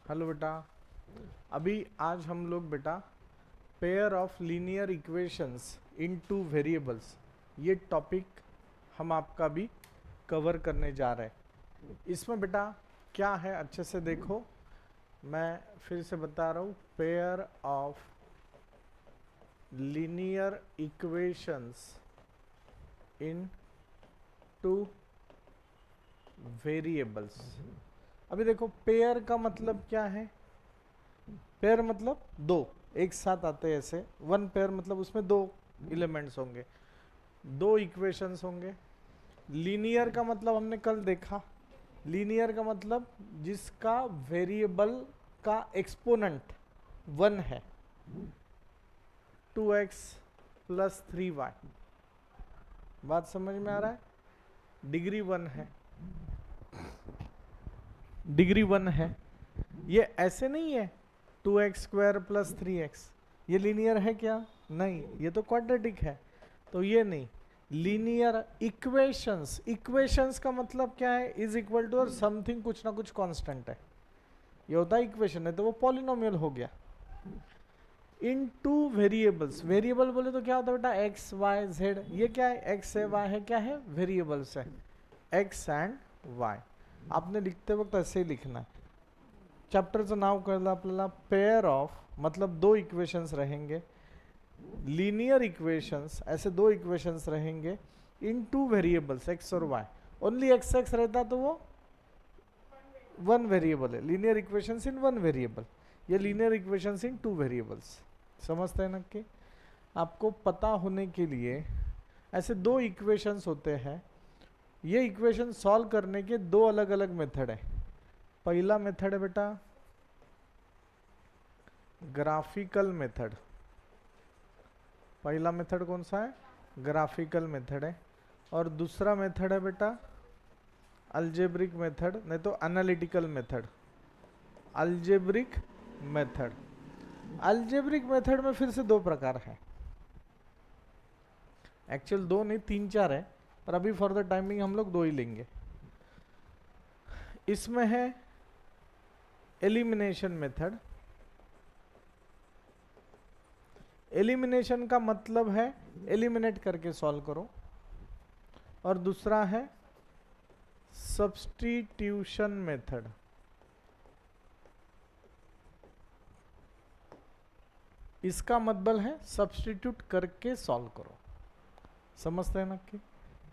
Hello बेटा। अभी आज हम लोग बेटा pair of linear equations in two variables ये टॉपिक हम आपका भी कवर करने जा रहे हैं। इसमें बेटा क्या है अच्छे से देखो, मैं फिर से बता रहा हूँ। Pair of linear equations in two variables. अभी देखो पेयर का मतलब क्या है। पेयर मतलब दो एक साथ आते हैं, ऐसे वन पेयर मतलब उसमें दो एलिमेंट्स होंगे, दो इक्वेशंस होंगे। लीनियर का मतलब हमने कल देखा, लीनियर का मतलब जिसका वेरिएबल का एक्सपोनेंट वन है, 2x प्लस 3y। बात समझ में आ रहा है? डिग्री वन है, डिग्री वन है। ये ऐसे नहीं है 2x स्क्वायर प्लस 3x, ये लीनियर है क्या? नहीं, ये तो क्वाड्रेटिक है। तो ये नहीं, लीनियर इक्वेशंस। इक्वेशंस का मतलब क्या है? इज इक्वल टू और समथिंग, कुछ ना कुछ कांस्टेंट है, ये होता है इक्वेशन। है तो वो पॉलिनोमियल हो गया। इन टू वेरिएबल्स, वेरिएबल बोले तो क्या होता है बेटा? X y z. ये क्या है? एक्स है, वाई है, क्या है? वेरिएबल्स है, एक्स एंड वाई। आपने लिखते वक्त ऐसे ही लिखना है। चॅप्टरचं नाव कळलं आपल्याला, पेयर ऑफ मतलब दो इक्वेशंस रहेंगे, लीनियर इक्वेशंस, ऐसे दो इक्वेशंस रहेंगे इन टू वेरिएबल्स एक्स और वाई। ओनली एक्स एक्स रहता तो वो वन वेरिएबल है। Linear equations in one variable, ये linear equations in two variables. समझते हैं ना? कि आपको पता होने के लिए ऐसे दो इक्वेशंस होते हैं। ये इक्वेशन सॉल्व करने के दो अलग अलग मेथड है। पहला मेथड है बेटा ग्राफिकल मेथड। पहला मेथड कौन सा है? ग्राफिकल मेथड है। और दूसरा मेथड है बेटा अल्जेब्रिक मेथड, नहीं तो analytical method. Algebraic method, algebraic method में फिर से दो प्रकार है। एक्चुअल दो नहीं, तीन चार है, पर अभी फॉर द टाइमिंग हम लोग दो ही लेंगे। इसमें है एलिमिनेशन मेथड। एलिमिनेशन का मतलब है एलिमिनेट करके सॉल्व करो। और दूसरा है सब्स्टिट्यूशन मेथड। इसका मतलब है सब्स्टिट्यूट करके सॉल्व करो। समझते हैं नक्की?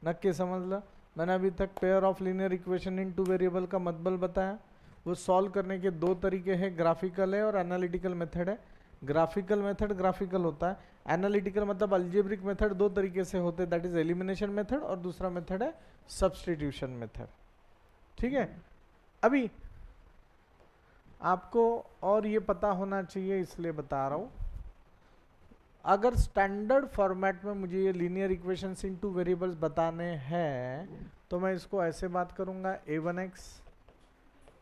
नक्की समझ लो। मैंने अभी तक pair of linear equation in two variable का मतलब बताया। वो सॉल्व करने के दो तरीके हैं, ग्राफिकल है और एनालिटिकल मेथड है। ग्राफिकल मेथड ग्राफिकल होता है, एनालिटिकल मतलब अल्जेब्रिक मेथड दो तरीके से होते हैं, दैट इज एलिमिनेशन मेथड और दूसरा मेथड है सब्स्टिट्यूशन मेथड। ठीक है? अभी आपको और ये पता होना चाहिए, इसलिए बता रहा हूं। अगर स्टैंडर्ड फॉर्मेट में मुझे ये लीनियर इक्वेशंस इनटू वेरिएबल्स बताने हैं तो मैं इसको ऐसे बात करूंगा, a1x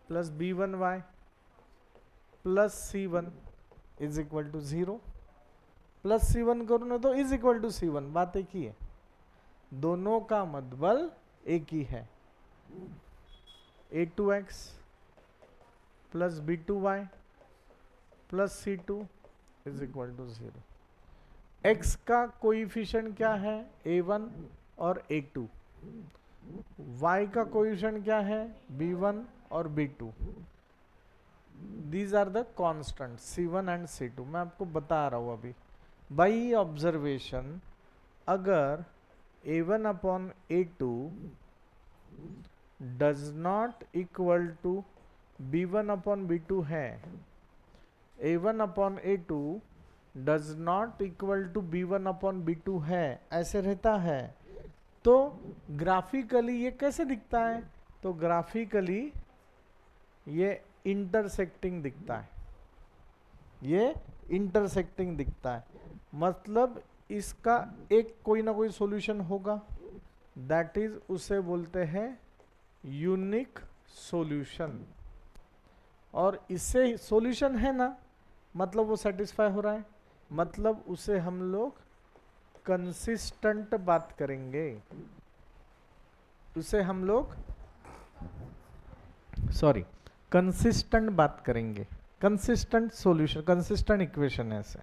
plus b1y plus c1 is equal to 0। Plus c1 करूँ ना तो इज इक्वल टू c1, बात एक ही है, दोनों का मतलब एक ही है। a2x plus b2y plus c2 is equal to 0। x का कोइफिशिएंट क्या है? a1 और a2। y का कोइफिशिएंट क्या है? b1 और b2। These are the constant c1 and c2। मैं आपको बता रहा हूं अभी बाई ऑब्जर्वेशन। अगर a1 upon a2 does not equal to b1 upon b2 है, a1 upon a2 does not equal to b1 upon b2 है, ऐसे रहता है, तो ग्राफिकली ये कैसे दिखता है? तो ग्राफिकली ये इंटरसेक्टिंग दिखता है, ये इंटरसेक्टिंग दिखता है। मतलब इसका एक कोई ना कोई सॉल्यूशन होगा, दैट इज उसे बोलते हैं यूनिक सॉल्यूशन। और इससे सॉल्यूशन है ना, मतलब वो सेटिस्फाई हो रहा है, मतलब उसे हम लोग कंसिस्टेंट बात करेंगे। उसे हम लोग कंसिस्टेंट बात करेंगे, कंसिस्टेंट सॉल्यूशन, कंसिस्टेंट इक्वेशन है ऐसे।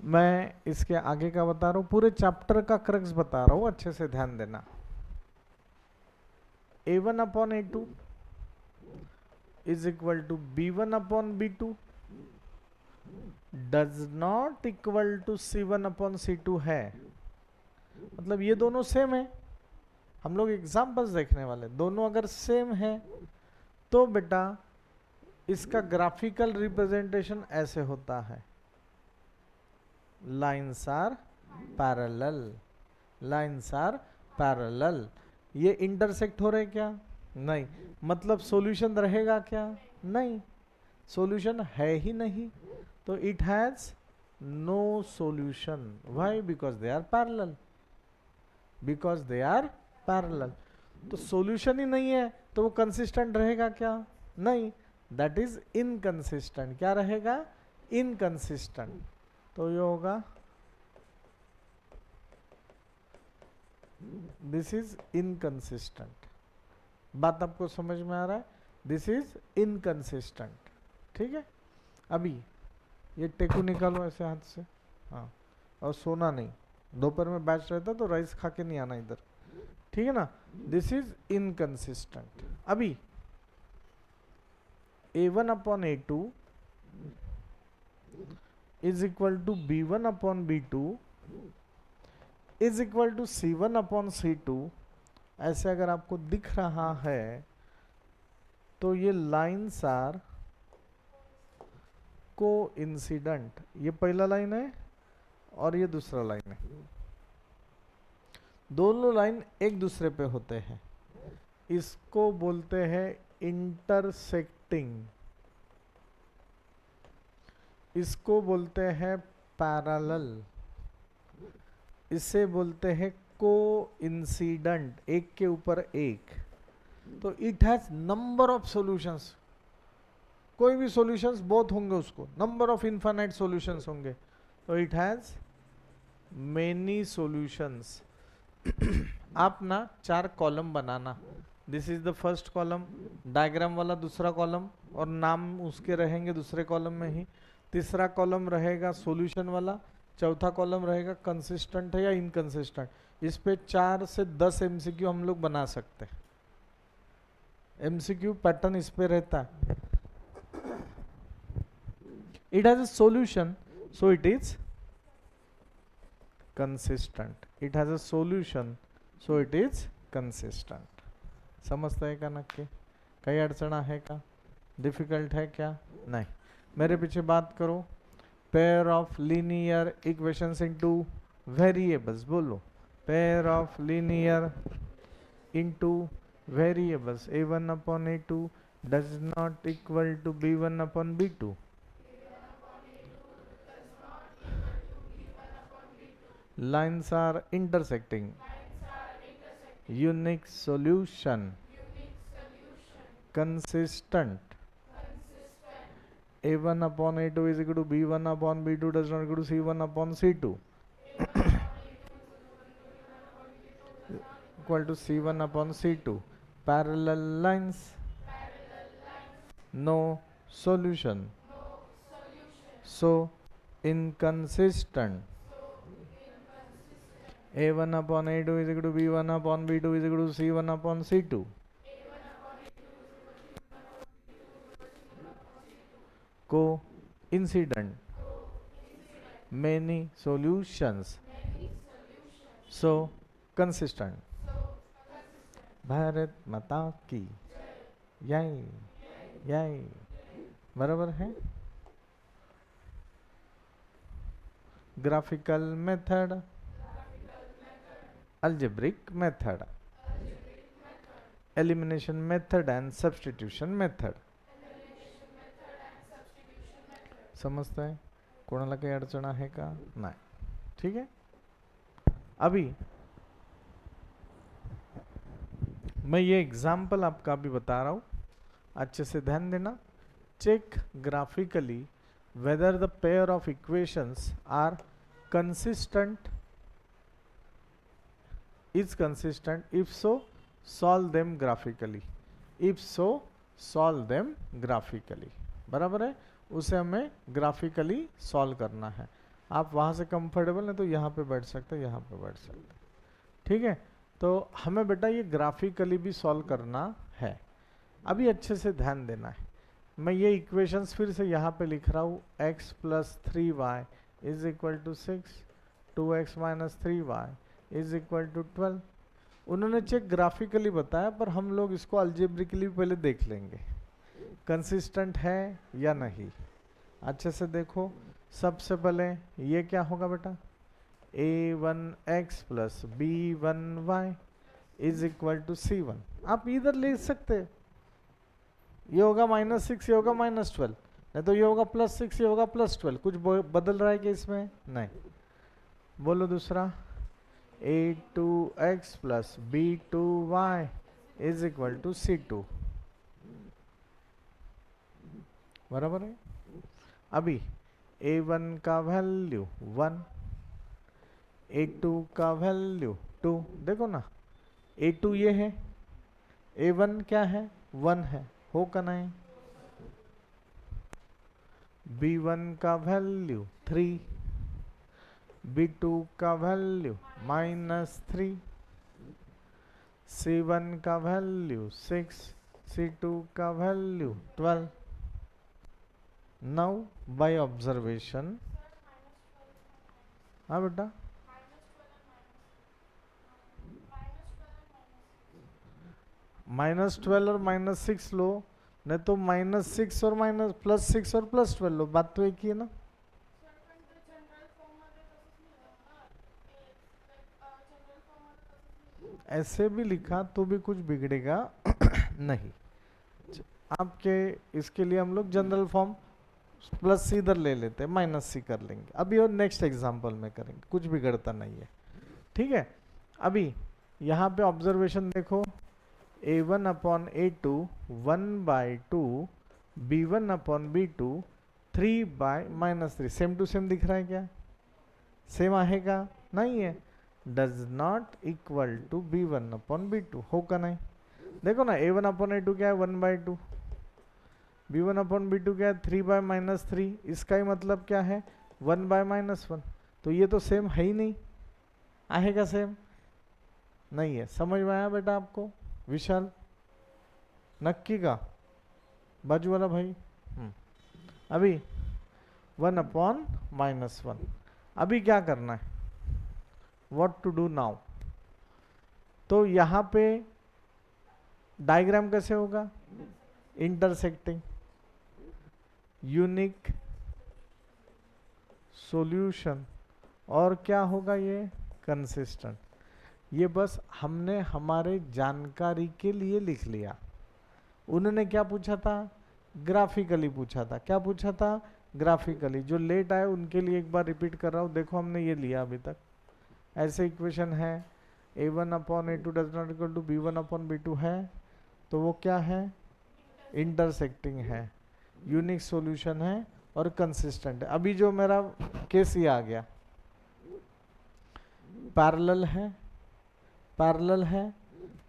मैं इसके आगे का बता रहा हूँ, पूरे चैप्टर का क्रक्स बता रहा हूँ, अच्छे से ध्यान देना। a1 upon a2 is equal to b1 upon b2 does not equal to c1 upon c2 है। मतलब ये दोनों सेम है, हम लोग एग्जाम्पल्स देखने वाले, दोनों अगर सेम है तो बेटा इसका ग्राफिकल रिप्रेजेंटेशन ऐसे होता है, lines are parallel, lines are parallel. ये इंटरसेक्ट हो रहे क्या? नहीं। मतलब सॉल्यूशन रहेगा क्या? नहीं, सॉल्यूशन है ही नहीं, तो it has no solution. Why? Because they are parallel, because they are parallel. तो सॉल्यूशन ही नहीं है तो वो कंसिस्टेंट रहेगा क्या? नहीं, दैट इज इनकंसिस्टेंट। क्या रहेगा? इनकंसिस्टेंट। तो ये होगा दिस इज इनकंसिस्टेंट। बात आपको समझ में आ रहा है? This is inconsistent. ठीक है, अभी ये टेकू निकालो ऐसे हाथ से, हाँ, और सोना नहीं, दोपहर में बैच रहता तो राइस खा के नहीं आना इधर, ठीक है ना? This is inconsistent. अभी a1 upon a2 is equal to b1 upon b2 is equal to c1 upon c2, ऐसे अगर आपको दिख रहा है तो ये लाइन्स आर को इंसिडेंट। ये पहला लाइन है और ये दूसरा लाइन है, दोनों लाइन एक दूसरे पे होते हैं, इसको बोलते हैं इंटरसेक्टिंग, इसको बोलते हैं पैरेलल, इसे बोलते हैं को इंसिडेंट, एक के ऊपर एक। तो it has number of solutions, कोई भी सॉल्यूशंस बहुत होंगे उसको, नंबर ऑफ इनफाइनाइट सॉल्यूशंस होंगे, तो इट हैज मेनी सॉल्यूशंस। आप ना 4 column banana, this is the first column, diagram वाला दूसरा कॉलम, और नाम उसके रहेंगे दूसरे कॉलम में ही, तीसरा कॉलम रहेगा सॉल्यूशन वाला, चौथा कॉलम रहेगा कंसिस्टेंट है या इनकंसिस्टेंट। इस पे 4 से 10 एमसीक्यू हम लोग बना सकते हैं, एमसीक्यू पैटर्न इस पे रहता है। It has a solution so it is consistent, it has a solution so it is consistent. समझता है का नक्की? कई अड़चना है का? डिफिकल्ट है क्या? नहीं। मेरे पीछे बात करो, pair of linear equations in two variables, बोलो pair of linear in two variables a1 upon a2 does not equal to b1 upon b2. Lines are intersecting. Unique solution. Consistent. a1 upon a2 is equal to b1 upon b2 does not equal to c1 upon c2 equal to c1 upon c2. Parallel lines. No solution. So inconsistent. a1 upon a2 is equal to b1 upon b2 is equal to c1 upon c2. Coincident. Many solutions. So consistent. Bharat माता की यही बराबर है। Graphical method, algebraic method, elimination method and substitution method. समजता है? कोणाला काही अडचण आहे का? नाही, ठीक है। अभी मैं ये एग्जाम्पल आपका भी बता रहा हूं, अच्छे से ध्यान देना। Check graphically whether the pair of equations are consistent, is consistent, if so solve them graphically, if so solve them graphically, बराबर है, उसे हमें ग्राफिकली सॉल्व करना है। आप वहाँ से कंफर्टेबल है तो यहाँ पे बैठ सकते हैं, यहाँ पे बैठ सकते हैं, ठीक है। तो हमें बेटा ये ग्राफिकली भी सॉल्व करना है। अभी अच्छे से ध्यान देना है, मैं ये इक्वेशंस फिर से यहाँ पे लिख रहा हूँ, x plus 3y is equal to 6, 2x minus 3y is equal to 12। उन्होंने चेक ग्राफिकली बताया, पर हम लोग इसको अल्जेब्रिकली पहले देख लेंगे कंसिस्टेंट है या नहीं। अच्छे से देखो, सबसे पहले ये क्या होगा बेटा, a1x plus b1y is equal to c1। आप इधर ले सकते, ये होगा -6, ये होगा -12, नहीं तो ये होगा +6, ये होगा +12। कुछ बदल रहा है क्या इसमें? नहीं। बोलो दूसरा, a2x plus b2y is equal to c2, बराबर है। अभी a1 का वैल्यू 1, a2 का वैल्यू 2, देखो ना, a2 ये है, a1 क्या है, 1 है, हो का नहीं। b1 का वैल्यू 3, b2 का वैल्यू -3, c1 का वैल्यू 6, c2 का वैल्यू 12। नाउ बाय ऑब्जर्वेशन, हाँ बेटा, -12 और -6 लो, नहीं तो -6 और +6 और +12 लो, बात तो एक ही है ना। ऐसे भी लिखा तो भी कुछ बिगड़ेगा नहीं। आपके इसके लिए हम लोग जनरल फॉर्म प्लस सी इधर ले लेते हैं, -c कर लेंगे अभी, और नेक्स्ट एग्जांपल में करेंगे, कुछ बिगड़ता नहीं है, ठीक है। अभी यहाँ पे ऑब्जर्वेशन देखो, a1 upon a2 1/2, b1 upon b2 3/-3, same to same दिख रहा है क्या? सेम आएगा नहीं है, does not equal to b1 upon b2, होगा नहीं। देखो ना, a1 अपॉन a2 क्या है, 1/2, b1 अपॉन b2 क्या है, 3/-3, इसका ही मतलब क्या है, 1/-1। तो ये तो सेम है ही नहीं, आएगा सेम नहीं है। समझ में आया बेटा आपको विशाल? नक्की का बाजू वाला भाई। अभी 1/-1, अभी क्या करना है, व्हाट टू डू नाउ? तो यहाँ पे डायग्राम कैसे होगा, इंटरसेक्टिंग, यूनिक सॉल्यूशन, और क्या होगा ये, कंसिस्टेंट। ये बस हमने हमारे जानकारी के लिए लिख लिया। उन्होंने क्या पूछा था, ग्राफिकली पूछा था। क्या पूछा था, ग्राफिकली। जो लेट आए उनके लिए एक बार रिपीट कर रहा हूँ, देखो हमने ये लिया अभी तक, ऐसे इक्वेशन है, a1 upon a2 does not equal to b1 upon b2 है, तो वो क्या है, इंटरसेक्टिंग है, यूनिक सॉल्यूशन है और कंसिस्टेंट है। अभी जो मेरा केस ये आ गया, पैरेलल है, पैरेलल है,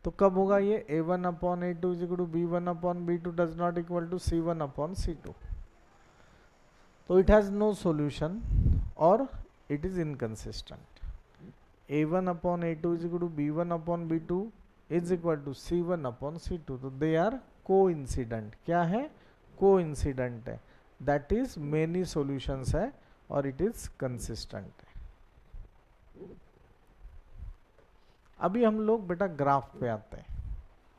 तो कब होगा ये, a1 upon a2 is equal to b1 upon b2 does not equal to c1 upon c2। तो इट हैज नो सॉल्यूशन और it is inconsistent. a1 upon a2 is equal to b1 upon b2 is equal to c1 upon c2, तो they are coincident. क्या है, coincident है, that is many solutions है और it is consistent है। अभी हम लोग बेटा ग्राफ पे आते हैं।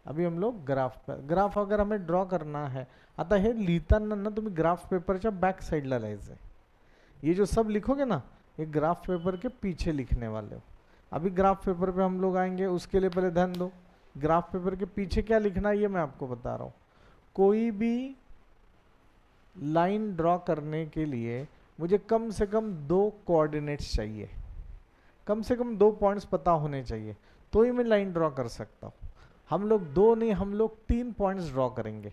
अभी हम लोग ग्राफ पे, ग्राफ अगर हमें ड्रॉ करना है, आता हे लिहिताना ना तुम्ही ग्राफ पेपरच्या बॅक साईडला लिहायचं। ये जो सब लिखोगे ना, ये ग्राफ पेपर के पीछे लिखने वाले हो। अभी ग्राफ पेपर पे हम लोग आएंगे, उसके लिए पहले ध्यान दो, ग्राफ पेपर के पीछे क्या लिखना है ये मैं आपको बता रहा हूँ। कोई भी लाइन ड्रॉ करने के लिए मुझे कम से कम 2 कोऑर्डिनेट्स चाहिए, कम से कम 2 पॉइंट्स पता होने चाहिए, तो ही मैं लाइन ड्रॉ कर सकता हूँ। हम लोग 2 नहीं, हम लोग 3 पॉइंट्स ड्रॉ करेंगे,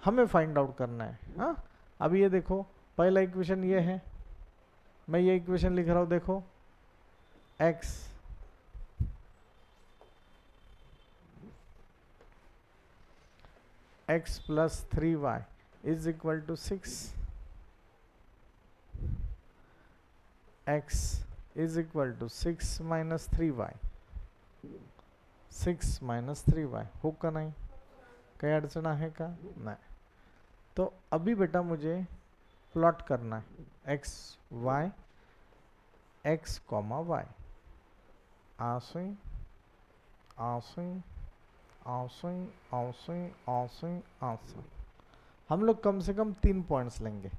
हमें फाइंड आउट करना है। हाँ, अभी ये देखो, पहला इक्वेशन ये है, मैं ये इक्वेशन लिख रहा हूँ, देखो x x plus 3y is equal to 6, x is equal to 6 minus 3y, 6 minus 3y हो का नहीं, काही अडचण आहे का नाही. तो अभी बेटा मुझे प्लॉट करना है x y x comma y, आसे आसे आसे आसे आसे आसे. हम लोग कम से कम 3 पॉइंट्स लेंगे,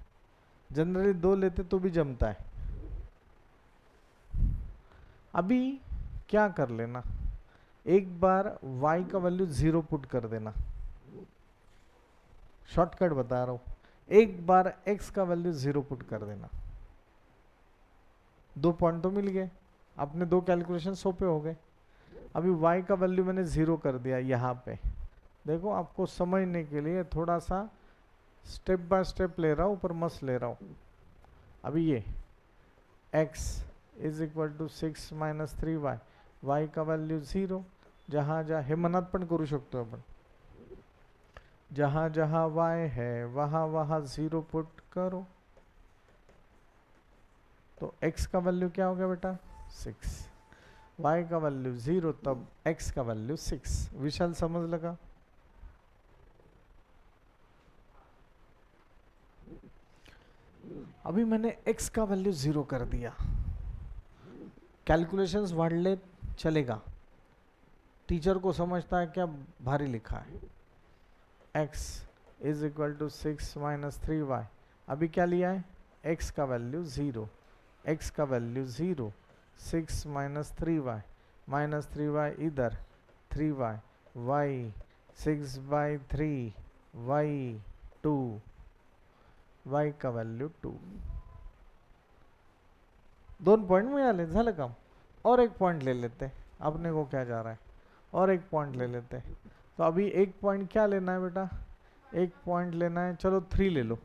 जनरली 2 लेते तो भी जमता है. अभी क्या कर लेना, एक बार y का वैल्यू 0 पुट कर देना, शॉर्टकट बता रहा हूं. एक बार x का वैल्यू 0 पुट कर देना, 2 पॉइंट तो मिल गए, अपने 2 कैलकुलेशन सोपे हो गए. अभी y का वैल्यू मैंने 0 कर दिया यहाँ पे. देखो आपको समझने के लिए थोड़ा सा स्टेप बाय स्टेप ले रहा हूँ, ऊपर मस्त ले रहा हूँ. अभी ये x is equal to 6 minus 3y, y का वैल्यू 0, जहाँ जहाँ हे मनात पण करू शकतो आपण, जहाँ जहाँ y है वहाँ वहाँ 0 पुट करो. तो x का वैल्यू क्या हो गया बेटा 6, y का वैल्यू 0, तब x का वैल्यू 6. विशाल समझ लगा. अभी मैंने x का वैल्यू 0 कर दिया, कैलकुलेशंस वाढले चलेगा, टीचर को समझता है क्या भारी लिखा है. x is equal to 6 minus 3y, अभी क्या लिया है x का वैल्यू 0, x का value 0, 6 minus 3y, minus 3y इधर 3y, y 6 by 3, y 2, y का वैल्यू 2. 2 पॉइंट मिळाले, झालं काम. और एक पॉइंट ले लेते, अपने को क्या जा रहा है, और एक पॉइंट ले लेते. तो अभी एक पॉइंट क्या लेना है बेटा, एक पॉइंट लेना है, चलो 3 ले लो,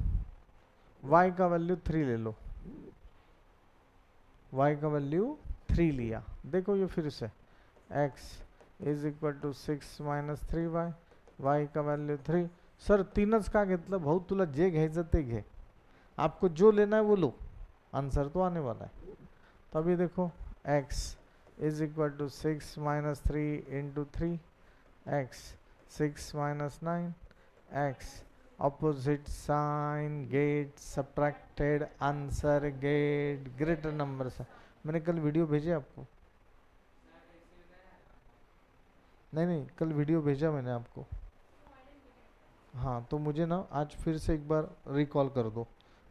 y का वैल्यू 3 ले लो, y का वैल्यू 3 लिया. देखो ये फिर से x is equal to 6 minus 3y, y का वैल्यू 3. सर 3च का घेतलं भाऊ, तुला जे घ्यायचं ते घे, आपको जो लेना है वो लो, आंसर तो आने वाला है. तो अभी देखो x is equal to 6 minus 3 into 3, x 6 minus 9, x opposite sign get subtracted, answer get greater number से. मैंने कल वीडियो भेजे आपको, नहीं कल वीडियो भेजा मैंने आपको. हाँ तो मुझे ना आज फिर से एक बार रिकॉल कर दो,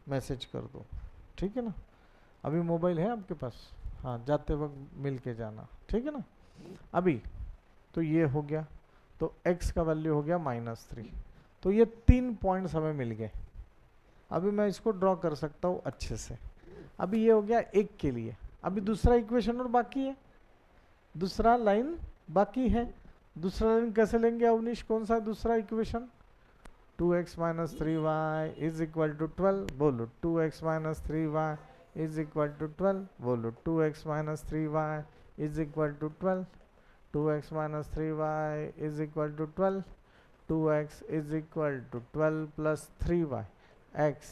मैसेज कर दो, ठीक है ना. अभी मोबाइल है आपके पास, हाँ जाते वक्त मिल के जाना, ठीक है ना. अभी तो ये हो गया, तो x का वैल्यू हो गया -3. तो ये 3 पॉइंट्स हमें मिल गए. अभी मैं इसको ड्रॉ कर सकता हूँ अच्छे से. अभी ये हो गया एक के लिए. अभी दूसरा इक्वेशन और बाकी है, दूसरा लाइन बाकी है. दूसरा लाइन कैसे लेंगे अवनीश, कौन सा दूसरा equation, 2x minus 3y is equal to 12. बोलो 2x minus 3y is equal to 12. बोलो 2x minus 3y is equal to 12. 2x minus 3y is equal to 12. 2x is equal to 12 plus 3y, x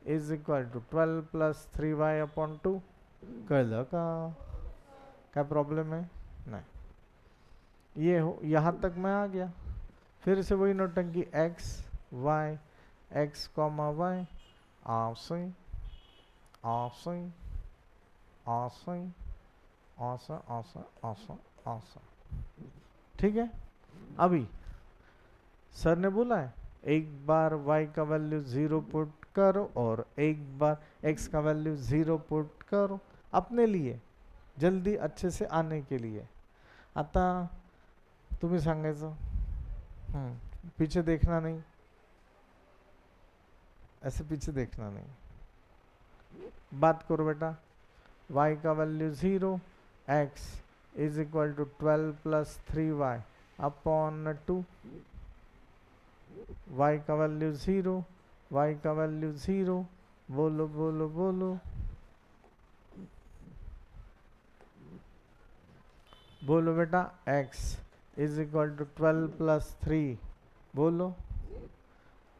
is equal to 12 plus 3y upon 2. कळलं का, क्या problem है नहीं. ये हो यहाँ तक मैं आ गया. फिर से वही नोटंकी x y x comma y, आसे आसे आसे आसा आसा आसा आसा. ठीक है. अभी सर ने बोला है एक बार y का वैल्यू 0 पुट करो और एक बार x का वैल्यू 0 पुट करो, अपने लिए जल्दी अच्छे से आने के लिए. आता तुम्ही सांगायचं, पीछे देखना नहीं, ऐसे पीछे देखना नहीं. बात करो बेटा, y का value 0, x is equal to 12 plus 3y upon 2. y का वैल्यू 0, y का वैल्यू 0, बोलो बोलो बोलो बोलो बेटा, x is equal to 12 plus 3, बोलो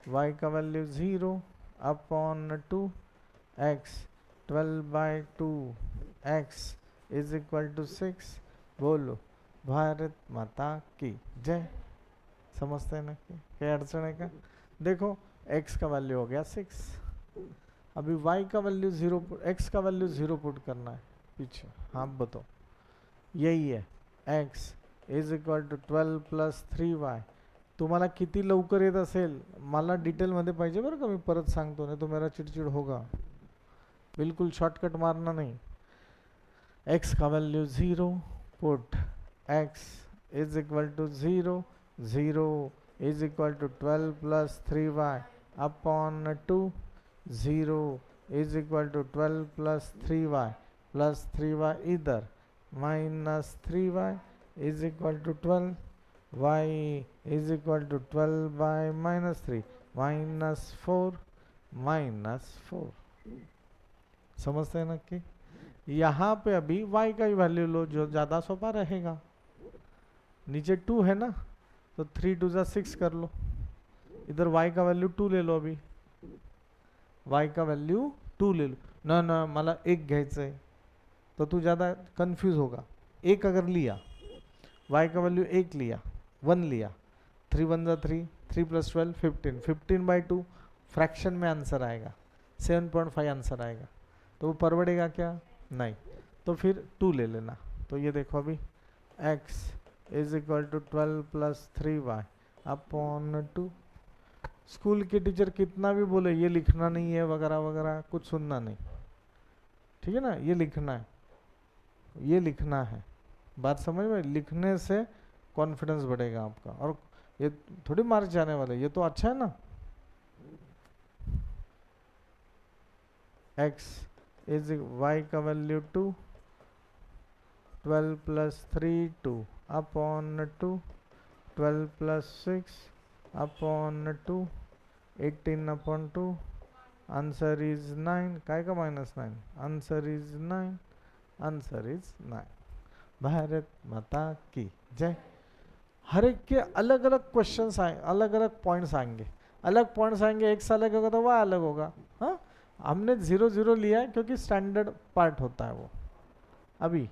y का value 0 upon 2 x 12/2 x is equal to 6। बोलो भारत माता की जय। समझते हैं ना कि क्या अड़चन है क्या? देखो x का वैल्यू हो गया 6, अभी y का वैल्यू 0, x का वैल्यू 0 पुट करना है पीछे। हाँ बताओ, यही है x is equal to 12 plus 3y। तुम्हाला किती लवकर येत असेल मला डिटेलमध्ये पाहिजे बरं का, मी परत सांगतो नाही तो मेरा चिडचिड होगा। बिल्कुल शॉर्टकट मारना नहीं। x का value 0 put x is equal to 0, 0 is equal to 12 plus 3y upon 2, 0 is equal to 12 plus 3y इधर minus 3y is equal to 12, y is equal to 12 by minus 3 minus 4। समझते हैं ना कि यहाँ पे अभी y का ही वैल्यू लो जो ज़्यादा सोपा रहेगा। नीचे 2 है ना, तो 3 2 जा 6 कर लो, इधर y का वैल्यू 2 ले लो। अभी y का वैल्यू 2 ले लो ना ना, मला 1 घ्यायचं आहे तो तू ज़्यादा कंफ्यूज होगा। 1 अगर लिया, y का वैल्यू 1 लिया, 1 लिया, 3 1 जा 3, 3 प्लस 12 15, 15/2 फ्रैक्शन में आंसर आएगा, 7.5 आंसर आएगा। तो वो परवड़ेगा क्या? नहीं। तो फिर 2 ले लेना। तो ये देखो अभी x is equal to 12 plus 3y upon 2। School के टीचर कितना भी बोले ये लिखना नहीं है वगैरह वगैरह, कुछ सुनना नहीं, ठीक है ना। ये लिखना है, ये लिखना है। बात समझ में? लिखने से कॉन्फिडेंस बढ़ेगा आपका, और ये थोड़ी मार्क्स जाने वाले, ये तो अच्छा है ना। x इज y का value 2, 12 plus 3 2 upon 2, 12 plus 6 upon 2, 18 upon 2, answer is 9। काय का -9? Answer is 9, answer is 9। Bharat माता की जय। हर एक के अलग अलग क्वेश्चंस आए, अलग अलग पॉइंट्स आएंगे, अलग पॉइंट्स आएंगे। एक से अलग होगा तो वह अलग होगा। हाँ, हमने 0 0 लिया है क्योंकि स्टैंडर्ड पार्ट होता है वो। अभी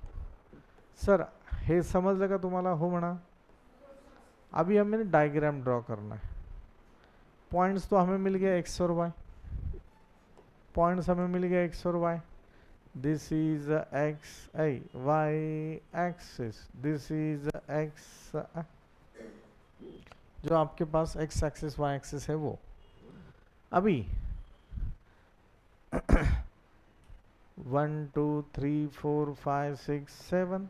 सर हे समजलं का तुम्हाला? हो म्हणा। अभी हमें डायग्राम ड्रॉ करना है। पॉइंट्स तो हमें मिल गया x और y, पॉइंट्स हमें मिल गया x और y। This is x y axis, this is x, जो आपके पास x एक्सिस y एक्सिस है वो। अभी 1 2 3 4 5 6 7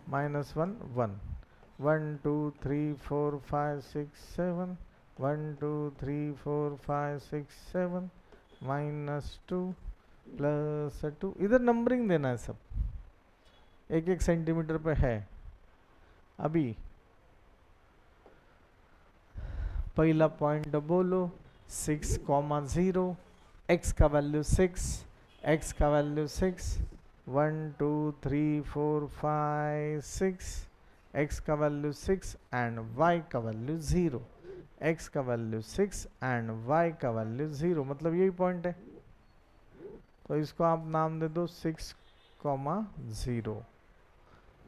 -1 1 1 2 3 4 5 6 7 1 2 3 4 5 6 7 -2 +2। इधर नंबरिंग देना है सब, 1 1 सेंटीमीटर पे है। अभी पहला पॉइंट बोलो 6,0, x का वैल्यू 6, x का वैल्यू 6, 1 2 3 4 5 6, x का वैल्यू 6 एंड y का वैल्यू 0, x का वैल्यू 6 एंड y का वैल्यू 0, मतलब यही पॉइंट है। तो इसको आप नाम दे दो 6,0।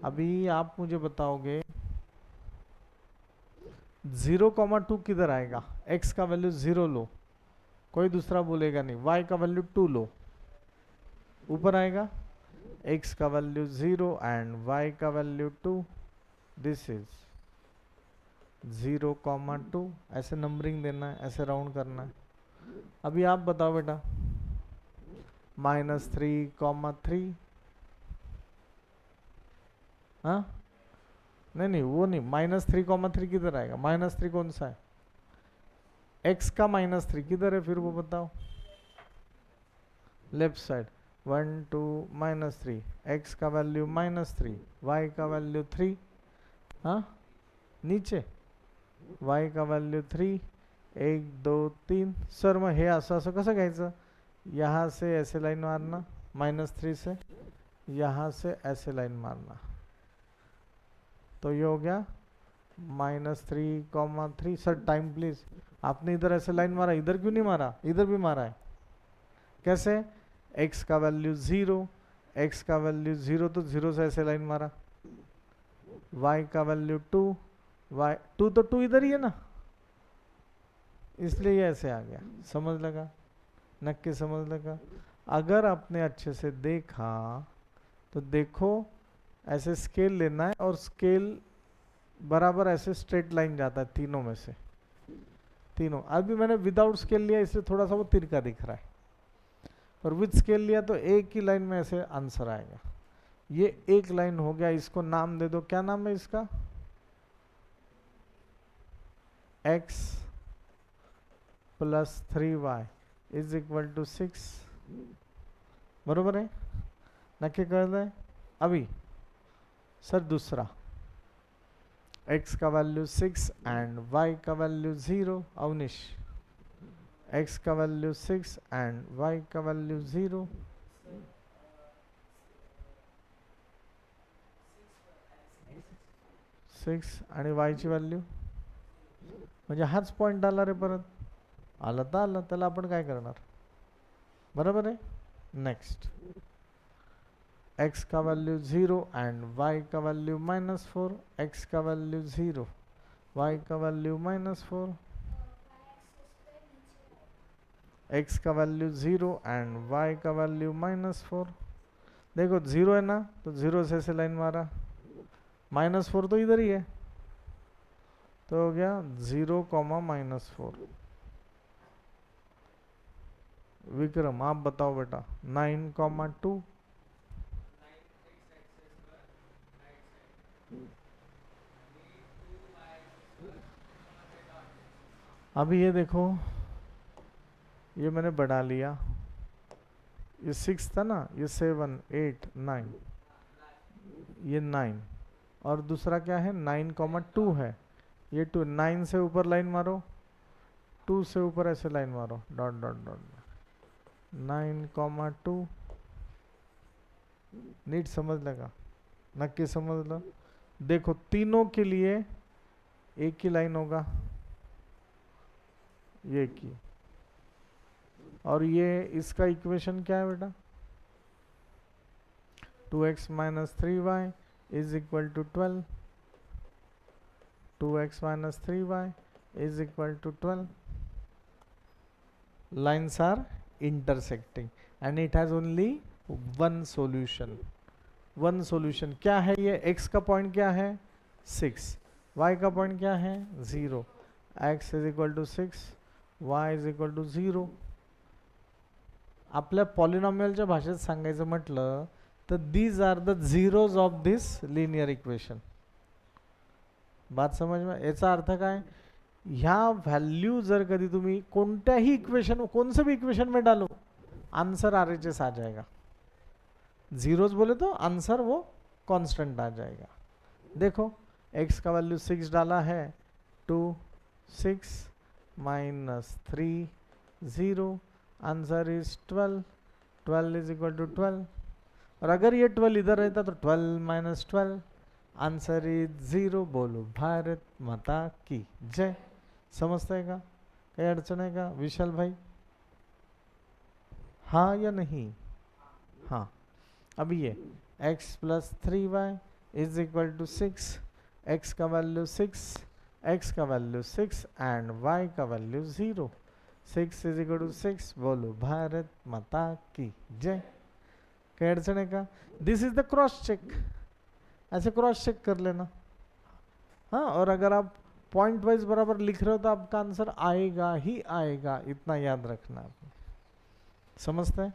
अभी आप मुझे बताओगे 0,2 किधर आएगा? x का वैल्यू 0 लो, कोई दूसरा बोलेगा नहीं। y का वैल्यू 2 लो, ऊपर आएगा। x का वैल्यू 0 एंड y का वैल्यू 2, दिस इज 0,2। ऐसे नंबरिंग देना है, ऐसे राउंड करना है। अभी आप बताओ बेटा -3,3। हाँ नहीं नहीं वो नहीं, -3,3 किधर आएगा? -3 कौन सा है? x का -3 किधर है फिर वो बताओ? लेफ्ट साइड 1 2 -3, x का वैल्यू -3, y का वैल्यू 3। हाँ नीचे y का वैल्यू 3, 1 2 3। सर मग हे असं असं कसं घ्यायचं? यहाँ से ऐसे लाइन मारना, -3 से यहाँ से ऐसे लाइन मारना, तो ये हो गया -3,3। सर टाइम प्लीज, आपने इधर ऐसे लाइन मारा, इधर क्यों नहीं मारा? इधर भी मारा है। कैसे? x का वैल्यू 0, x का वैल्यू 0 तो 0 से ऐसे लाइन मारा, y का वैल्यू 2, y 2 तो 2 इधर ही है ना, इसलिए ये ऐसे आ गया। समझ लगा? नक्की समझ लगा? अगर आपने अच्छे से देखा तो देखो, ऐसे स्केल लेना है और स्केल बराबर ऐसे स्ट्रेट लाइन जाता है तीनों में से, तीनों। अभी मैंने विदाउट स्केल लिया इसलिए थोड़ा सा वो तिरका दिख रहा है, और विद स्केल लिया तो एक ही लाइन में ऐसे आंसर आएगा। ये एक लाइन हो गया, इसको नाम दे दो, क्या नाम है इसका? x plus 3y is equal to 6, बरोबर है? नक्की कर दे। अभी सर दूसरा, x का वैल्यू 6 एंड y का वैल्यू 0। अवनीश, x का वैल्यू 6 एंड y का वैल्यू 0। सिक्स आणि y ची व्हॅल्यू, म्हणजे हाच पॉइंट आला रे परत, आला तर आला, त्याला आपण काय करणार? बरोबर आहे? नेक्स्ट, x का वैल्यू 0 एंड y का वैल्यू -4, x का वैल्यू 0, y का वैल्यू -4, x का वैल्यू 0 एंड y का वैल्यू -4। देखो 0 है ना, तो 0 से ऐसे लाइन मारा, -4 तो इधर ही है, तो हो गया 0, -4। विक्रम आप बताओ बेटा, 9,2। अभी ये देखो, ये मैंने बढ़ा लिया, ये 6 था ना, ये 7, 8, 9, ये 9, और दूसरा क्या है? 9,2 है, ये 2। 9 से ऊपर लाइन मारो, 2 से ऊपर ऐसे लाइन मारो, डॉट डॉट डॉट, 9,2। नीट समझ लगा? नक्की समझ लो। देखो तीनों के लिए एक ही लाइन होगा, ये की, और ये इसका इक्वेशन क्या है बेटा? 2x - 3y is equal to 12, 2x - 3y is equal to 12. Lines are intersecting and it has only one solution. One solution क्या है? ये x का पॉइंट क्या है? 6, y का पॉइंट क्या है? 0, x is equal to 6, y is equal to 0. आपल्या पॉलिनॉमियलच्या भाषेत सांगायचं म्हटलं तर these are the zeros of this linear equation. बात समझ में? याचा अर्थ काय? ह्या व्हॅल्यू जर कधी तुम्ही कोणत्याही इक्वेशन, कौन से भी इक्वेशन में डालो, आंसर RHS आ जाएगा। जीरोस बोले तो आंसर वो कांस्टेंट आ जाएगा। देखो x का वैल्यू 6 डाला है, 2, 6 -3, 0, answer is 12, 12 is equal to 12। और अगर ये 12 इधर रहता तो 12 - 12, आंसर इज 0। बोलो भारत माता की जय। समझते का? कई अड़चन है का विशाल भाई? हाँ या नहीं? हाँ। अब ये x + 3y is equal to 6, x का वैल्यू 6, x का वैल्यू 6 एंड y का वैल्यू 0, 6 इज इक्वल टू 6। बोलो भारत माता की जय। कई अड़चन है का? This is the cross check, ऐसे क्रॉस चेक कर लेना। हाँ, और अगर आप पॉइंट वाइज बराबर लिख रहे हो तो आपका आंसर आएगा ही आएगा, इतना याद रखना आपने। समझते हैं?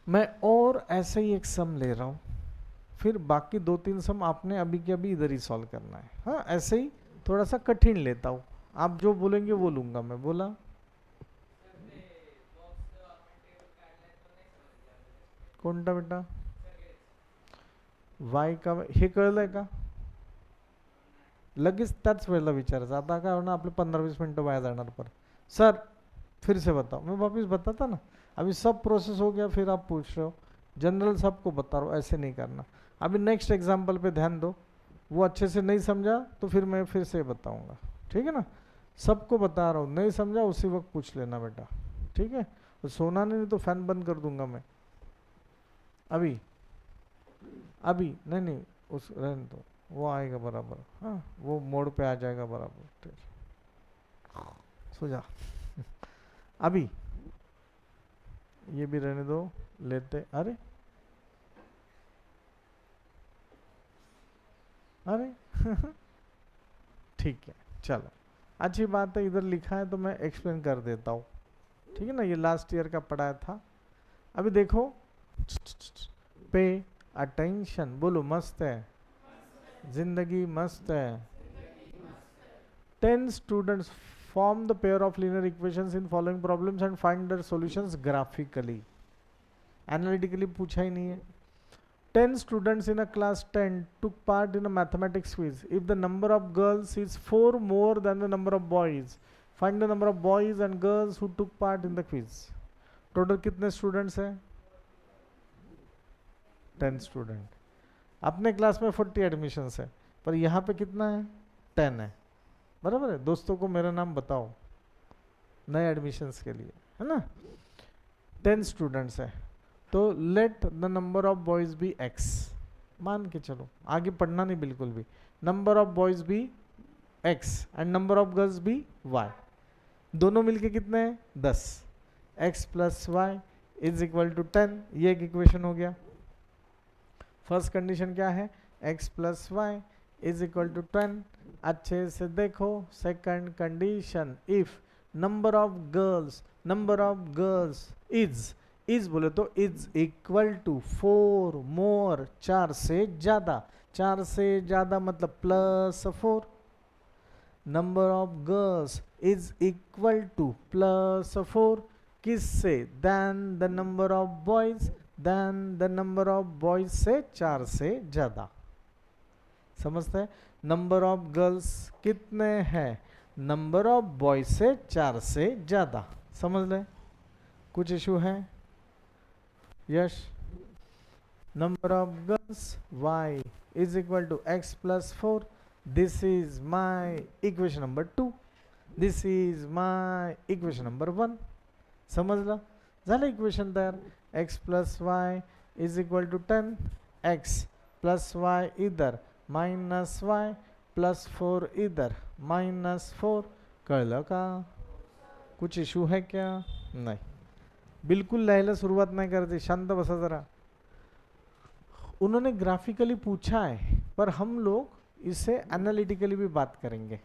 मैं और ऐसे ही एक सम ले रहा हूँ, फिर बाकी 2-3 सम आपने अभी के अभी इधर ही सॉल्व करना है। हाँ, ऐसे ही थोड़ा सा कठिन लेता हूँ, आप जो बोलेंगे वो लूँगा मैं। बोला कोणता बेटा? वाय का हे कळलंय का? लगेच त्याच वेळेला विचारायचं। आता काय होणार, आपले 15-20 मिनटं वाया जाणार। पर सर फिर से बताओ, मैं वापिस बताता ना, अभी सब प्रोसेस हो गया फिर आप पूछ रहे हो। जनरल सबको बता रहा हूँ, ऐसे नहीं करना। अभी नेक्स्ट एग्जाम्पल पे ध्यान दो। वो अच्छे से नहीं समझा तो फिर मैं फिर से बताऊंगा, ठीक है ना। सबको बता रहा हूँ, नहीं समझा उसी वक्त पूछ लेना बेटा, ठीक है। तो सोना नहीं तो फैन बंद कर दूंगा मैं अभी। अभी नहीं नहीं, उस रहने दो, वो आएगा बराबर, हाँ वो मोड़ पे आ जाएगा बराबर, ठीक। सो जा अभी, ये भी रहने दो, लेते, अरे अरे ठीक है चलो, अच्छी बात है, इधर लिखा है तो मैं एक्सप्लेन कर देता हूँ, ठीक है ना। ये लास्ट ईयर का पढ़ाया था। अभी देखो, पे अटेंशन, बोलो मस्त है, जिंदगी मस्त है। 10 students form the pair of linear equations in following problems and find their solutions graphically. Analytically पूछा ही नहीं है। 10 students in a class 10 took part in a mathematics quiz. If the number of girls is 4 more than the number of boys, find the number of boys and girls who took part in the quiz. Total कितने students हैं? 10 student. अपने class में 40 admissions है, पर यहाँ पे कितना है? 10 है, बराबर है। दोस्तों को मेरा नाम बताओ नए एडमिशन्स के लिए, है ना। 10 स्टूडेंट्स है, तो let the number of boys be x, मान के चलो, आगे पढ़ना नहीं बिल्कुल भी। Number of boys be x and number of girls be y, दोनों मिलके कितने हैं? 10। x plus y is equal to 10, ये एक इक्वेशन हो गया। फर्स्ट कंडीशन क्या है? x plus y is equal to 10। अच्छे से देखो, second condition, if number of girls is बोले तो इज इक्वल टू 4 मोर, 4 से ज्यादा, 4 से ज्यादा मतलब plus 4। Number of girls is equal to plus 4 किससे? Then the number of boys, then the number of boys से 4 से ज्यादा। समझते हैं? नंबर ऑफ गर्ल्स कितने हैं? नंबर ऑफ बॉयज से 4 से ज्यादा। समझ लें? कुछ इशू है? Yes, number of girls y is equal to x plus 4, this is my equation number 2, this is my equation number 1। समजलं? झालं इक्वेशन तयार। x plus y is equal to 10, x plus y इधर minus y plus 4 इधर minus 4। कळलं का? कुछ issue है क्या? नहीं, बिल्कुल लिहायला सुरुवात नहीं करते, शांत बसा जरा। उन्होंने ग्राफिकली पूछा है, पर हम लोग इसे एनालिटिकली भी बात करेंगे,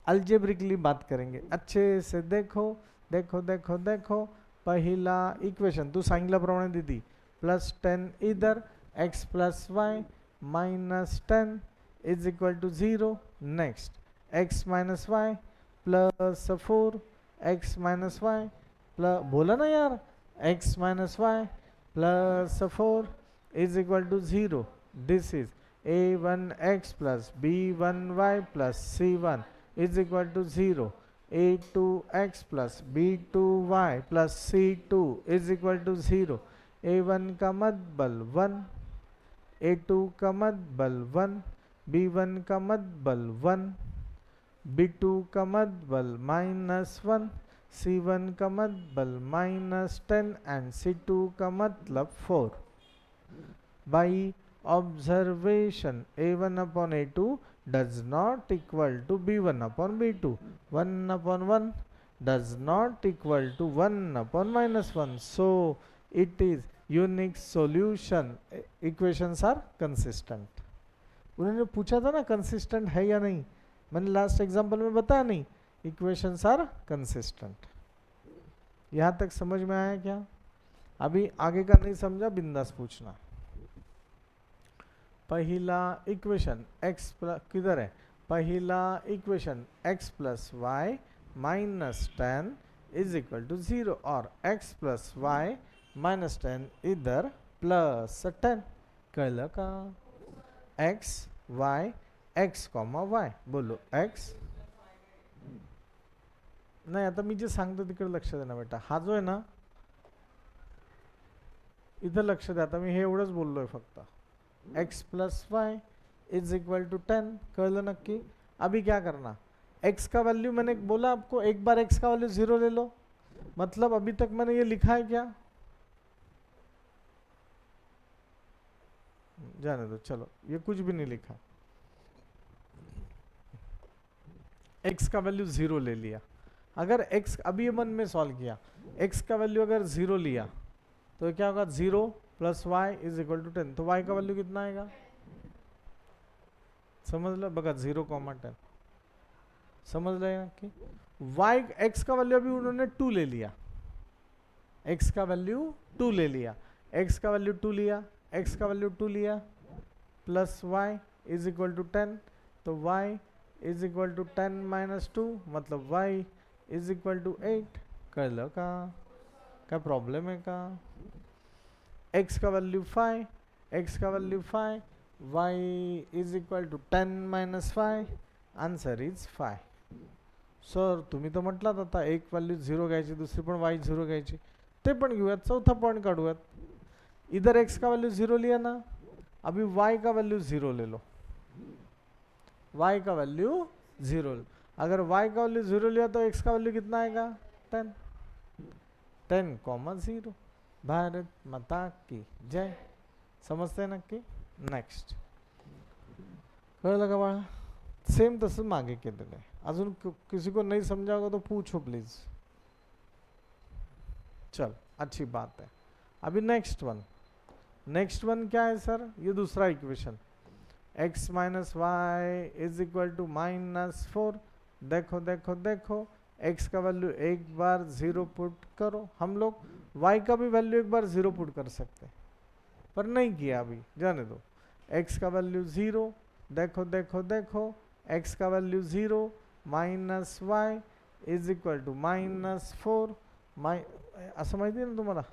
अल्जेब्रिकली बात करेंगे। अच्छे से देखो देखो देखो देखो, पहला इक्वेशन तू सांगितल्याप्रमाणे दीदी, प्लस 10 इधर, x plus y minus 10 is equal to 0। Next x minus y plus 4, x minus y plus, बोला ना यार, x minus y plus 4 is equal to 0। This is a1x plus b1y plus c1 is equal to 0। a2x plus b2y plus c2 is equal to 0। a1 का मत बल 1, a2 का मत बल 1, b1 का मत बल 1, b2 का मत बल -1, c1 का मत बल -10 एंड c2 का मतलब 4। By observation a1 upon a2 does not equal to b1 upon b2, 1 upon 1 does not equal to 1 upon -1, so it is unique solution, equations are consistent। उन्होंने पूछा था ना consistent है या नहीं, मैंने लास्ट एग्जांपल में बताया नहीं, equations are consistent। यहाँ तक समझ में आया क्या? अभी आगे का नहीं समझा, बिंदास पूछना। पहला इक्वेशन x प्लस, किधर है पहला equation? x plus y minus 10 is equal to 0, और x प्लस वाई माइनस 10 इधर प्लस 10। कळलं का? x y x comma y, बोलो x। नाही, आता मी जे सांगतो तिकडे लक्ष देना बेटा। हा जो आहे ना, इधर लक्ष द्या। आता मी हे एवढंच बोललोय फक्त, x plus y is equal to 10. कळलं नक्की. अभी क्या करना, x का वैल्यू मैंने बोला आपको एक बार x का वैल्यू 0 ले लो, मतलब अभी तक मैंने ये लिखा है क्या, जाने दो, चलो ये कुछ भी नहीं लिखा. x का वैल्यू 0 ले लिया. अगर x अभी ये मन में सॉल्व किया, x का वैल्यू अगर 0 लिया तो क्या होगा, 0 plus y is equal to 10. तो y का वैल्यू कितना आएगा, समझ लो बघा 0,10. समझ रहे हैं कि y x का वैल्यू अभी उन्होंने 2 ले लिया, x का वैल्यू 2 ले लिया, x का वैल्यू 2 लिया, x का वैल्यू 2 लिया plus y is equal to 10. तो y is equal to 10 minus 2 मतलब y इज इक्वल टू 8. कर लो का, क्या प्रॉब्लम है का. x का वैल्यू 5, x का value 5, y is equal to 10 minus 5, answer is 5. Sir तुम्ही तर म्हटलात आता एक व्हॅल्यू 0 घ्यायची, दुसरी पण y 0 घ्यायची, ते पण घेऊयात, चौथा पॉइंट काढूयात. इधर x का वैल्यू 0 लिया ना, अभी y का वैल्यू 0 ले लो, y का वैल्यू 0. अगर y का वैल्यू 0 लिया तो x का वैल्यू कितना आएगा, 10. 10,0. भारत माता की जय. समजते नक्की. नेक्स्ट कळलं का बाळा. सेम तसं मागे केलेलं आहे. अजून किसी को नहीं समझा होगा तो पूछो प्लीज. चल अच्छी बात है. अभी नेक्स्ट वन, नेक्स्ट वन क्या है सर, ये दूसरा equation, x minus y is equal to minus 4. देखो देखो देखो, x का वैल्यू एक बार 0 पुट करो. हम लोग y का भी वैल्यू एक बार 0 पुट कर सकते हैं, पर नहीं किया अभी, जाने दो. x का वैल्यू 0, देखो देखो देखो, x का value 0 minus y is equal to minus 4. असं माहिती आहे ना तुम्हाला,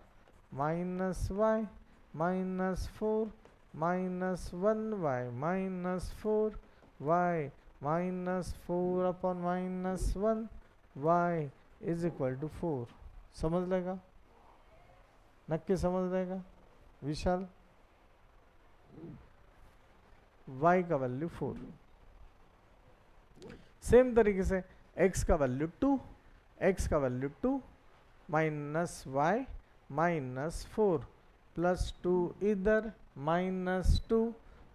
minus y minus 4 minus 1 y minus 4 y minus 4 upon minus 1 y is equal to 4. समजलं का, नक्की समजलं का विशाल. y का वैल्यू 4. सेम तरीके से x का वैल्यू 2, x का value 2 minus y minus 4 plus 2 इधर minus 2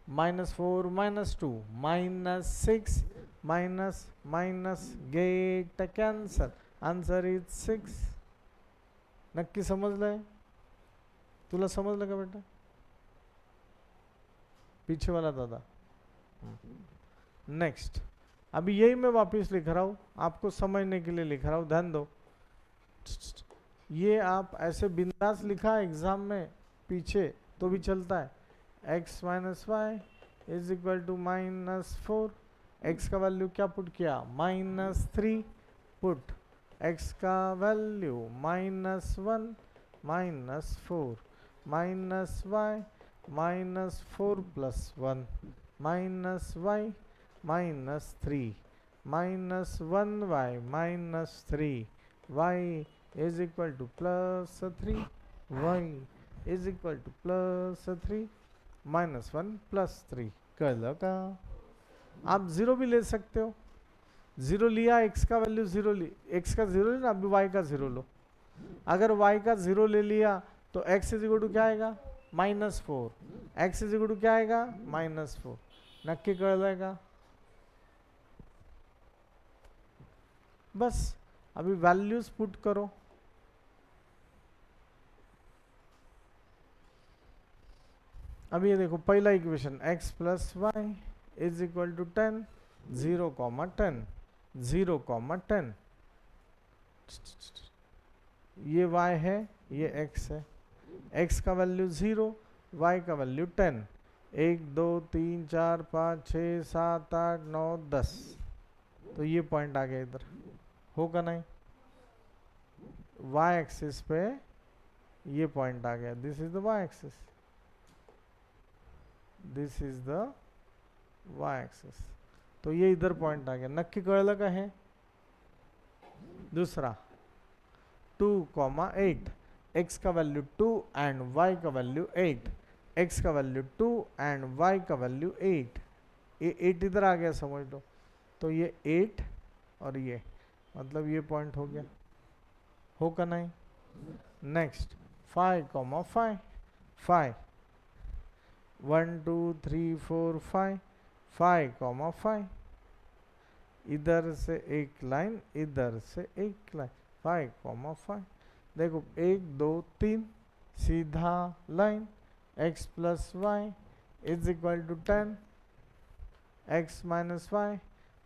minus 4 minus 2 minus 6 minus minus gate cancer, answer is 6. नक्की समजलंय, तुला समजलं का बेटा, पीछे वाला दादा. नेक्स्ट, अभी यही मैं वापस लिख रहा हूँ, आपको समझने के लिए लिख रहा हूँ, ध्यान दो. ये आप ऐसे बिंदास लिखा एग्जाम में पीछे तो भी चलता है. x minus y is equal to minus 4. x का वैल्यू क्या पुट किया, माइनस 3 पुट, x का value minus 1 minus 4 minus y minus 4 plus 1 minus y minus 3 minus 1 y minus 3 y is equal to plus 3 y is equal to plus 3 minus 1 plus 3. कर का, आप 0 भी ले सकते हो. 0 लिया, x का वैल्यू 0 ली, x का 0 लेना, अभी y का 0 लो. अगर y का 0 ले लिया तो x इज इक्वल टू क्या आएगा, minus 4. x is equal to क्या आएगा, माइनस 4. नक्की कळलंय का. बस अभी वैल्यूज पुट करो. अभी ये देखो पहला equation, x plus y is equal to 10 0,10 0,10. ये y है, ये x है. x का वैल्यू 0, y का वैल्यू 10. 1 2 3 4 5 6 7 8 9 10. तो ये पॉइंट आ गया इधर, होगा नहीं, y एक्सिस पे ये पॉइंट आ गया. This is the y axis, this is the y axis. तो ये इधर पॉइंट आ गया. नक्की कळलं का है. दूसरा 2,8, x का वैल्यू 2 एंड y का वैल्यू 8, x का वैल्यू 2 एंड y का वैल्यू 8. ये 8 इधर आ गया समझ लो, तो ये 8 और ये मतलब ये पॉइंट हो गया, हो का नहीं। नेक्स्ट 5,5 5 1 2 3 4 5 5,5 इधर से एक लाइन, इधर से एक लाइन, 5,5 देखो 1 2 3 सीधा line, x plus y is equal to 10, x minus y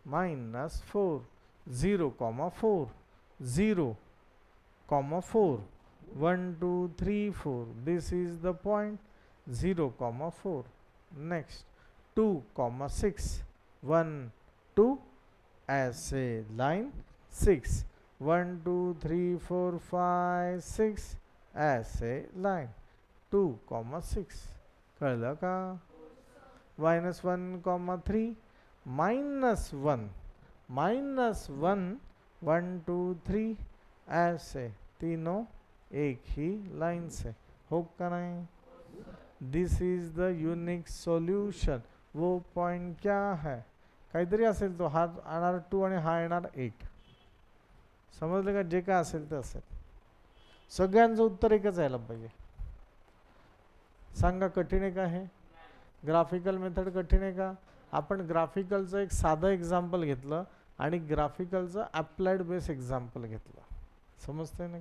minus 4 0,4 0,4 1 2 3 4 this is the point 0,4. next 2,6 1 2 ऐसे लाइन 6 1 2 3 4 5 6 ऐसे लाइन 2,6 कळलं का। -1,3 -1 -1 1 2 3 ऐसे तीनों एक ही लाइन से, हो का नहीं। This is the unique solution. वो पॉइंट क्या है, काहीतरी असेल तो हा येणार 2 आणि हा येणार 8, समजलं का। जे काय असेल ते असेल, सगळ्यांचं उत्तर एकच यायला पाहिजे। सांगा कठीण आहे का हे, ग्राफिकल मेथड कठीण आहे का। आपण ग्राफिकलचं एक साधं एक्झाम्पल घेतलं आणि ग्राफिकलचं अप्लाइड बेस एक्झाम्पल घेतलं, समजतंय ना।